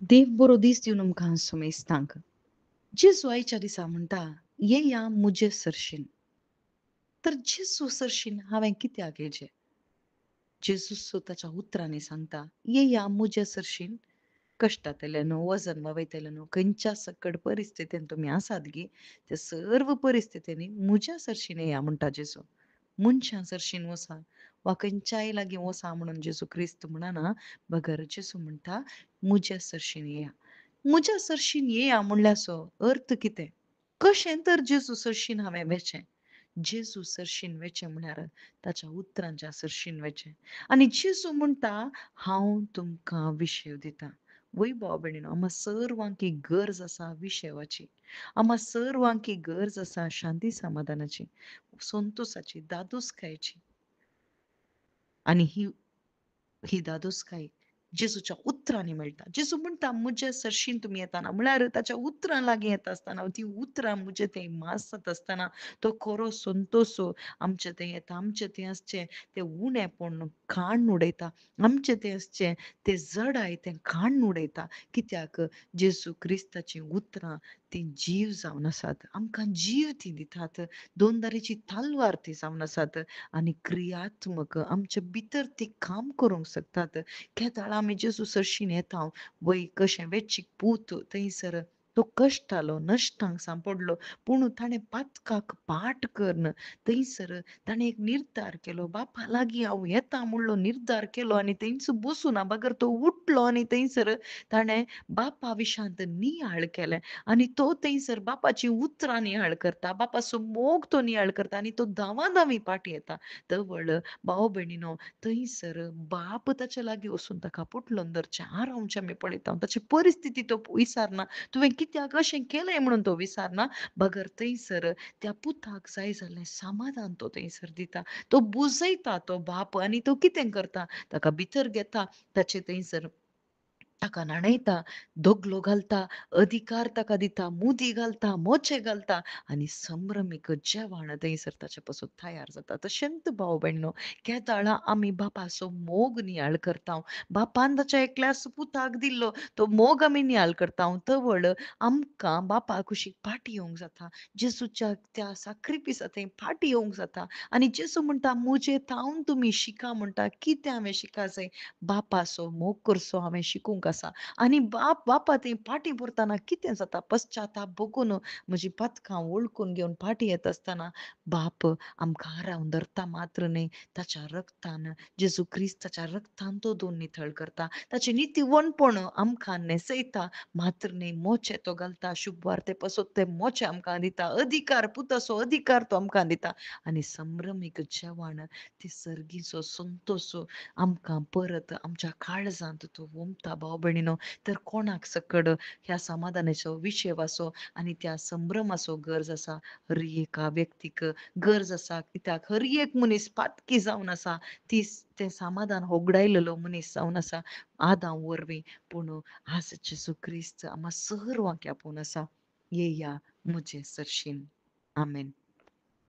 देव बरो दीस दिवन आमकां सुमेस्तांक. जेजू आयच्या दिसा म्हणटा, "येया मुजे सरशीन." तर जेजू सरशीन हांवें कित्याक येवचें? जेजू स्वताच्या उतरांनी सांगता, "येया मुजे सरशीन." कश्टांतल्यान, वजन वयतल्यान, खंयच्या सकट परिस्थितीन तुमी आसात गी, त्या सर्व परिस्थितींनी मुज्या सरशीन येया म्हणटा जेजू. मनशां सरशीन वसा वा खंयच्याय लागीं वसा म्हणून जेजू क्रिस्त म्हणना, बगर जेजू म्हणटा, "मुज्या सरशीन येया." म्हज्या सरशीन येया म्हणल्याचो अर्थ कितें? कशें तर जेजू सरशीन हांवें वेचें? जेजू सरशीन वेचें म्हळ्यार ताच्या उतरांच्या सरशीन वेचें. आनी जेजू म्हणटा, "हांव तुमकां विशेव दितां." वय भाव भयणीनो, आम्हा सर्वांक ही गरज आसा विशेवाची. आम्हा सर्वांक ही गरज आसा शांती समाधानाची, संतोषाची, दादोसकायची. आनी ही ही दादोसकाय जेजूच्या उतरांनी मेळटा. जेजू म्हणटा, "म्हज्या सरशीन तुमी येताना" म्हळ्यार ताच्या उतरां लागीं येता आसतना, ती उतरां म्हजे थंय मासत आसतना, तो खरो संतोष आमचे थंय येता. आमचें थंय आसचें तें उणेपण काडून उडयता. आमचें थंय आसचें तें जडाय तें काडून उडयता. कित्याक जेजू क्रिस्ताचीं उतरां तीं जीव जावन आसात. आमकां जीव तीं दितात. दोनदारेची तालवार ती जावन आसात. आनी क्रियात्मक आमचे भितर ती काम करूंक शकतात. केदाळ आमी जेजू सरशीन येता, वय कशें वेंचीक पूत थंयसर तो कश्टालो, नश्टांक सांपडलो, पूण ताणें पातकाक पाट करून थंयसर ताणें एक निर्धार केलो. बापा लागीं हांव येता म्हणलो निर्धार केलो आनी थंयच बसूं ना, बगर तो उठलो आनी थंयसर ताणें बापा विशांत नियाळ केलें आनी तो थंयसर बापाचीं उतरां नियाळ करता. बापाचो मोग तो नियाळ करता आनी तो धांवा-धांवी पाटी येता. धवळ भाव भयणीनो, थंयसर बाप ताचे लागीं वचून ताका पुटलोन धरचें रावचें आमी पळयता. ताची परिस्थिती तो विचारना. तुवें कित्याक अशें केलें म्हणून तो विचारना. बगर थंयसर त्या पुताक जाय जाल्लें समाधान तो थंयसर दिता. तो बुजयता तो बाप आनी तो कितें करता, ताका भितर घेता, ताचे थंयसर ताका नाणयता, दोगलो घालता, अधिकार ताका दिता, मुदी घालता, मोचे घालता आनी संभ्रमीक जेवण थंयसर ताचे पासून तयार जाता. तशेंच भाव भयणीनो, केदाळां आमी बापाचो मोग नियाळ करता. बापान ताच्या एकल्याच पुताक दिल्लो तो मोग आमी नियाळ करता. तवळ आमकां बापा कुशीक फाटी येवंक जाता. जेजूच्या त्या साक्रिफिसांत थंय फाटी येवंक जाता. आनी जेजू म्हणटा, "मुजे थावन तुमी शिका" म्हणटा. कितें हांवें शिका जाय? बापाचो मोग करचो हांवें शिकूंक आसा. आनी बापा थंय फाटीं उरतना कितें जाता? पश्चाताप भोगून म्हजीं पातकां वळखून घेवन फाटीं येता आसतना बाप आमकां आरावन धरता मात्र न्हय, ताच्या रगतान जेजू क्रिस्ताच्या रगतान तो धुवन नितळ करता. ताचें नितीवणपण आमकां नेसयता मात्र न्हय, मोचे तो घालता. शुभ वार्ते पासून ते मोचे आमकां दिता. अधिकार पुताचो अधिकार तो आमकां दिता. आनी संभ्रमीक जेवण, ती सर्गीचो संतोष आमकां परत आमच्या काळजांत तो वोमता भाव भयणीनो. तर कोणाक सकड ह्या समाधानाचो विशय आसो आनी त्या संभ्रमाचो गरज आसा, हर एका व्यक्तीक गरज आसा. कित्याक हर एक मनीस पातकी जावन आसा. तें समाधान होगडायलेलो मनीस जावन आसा आदां वरवीं. पूण आज जेजू क्रिस्त आम्हा सर्वांक आपोवन आसा. येया मुजे सरशीन. आमेन.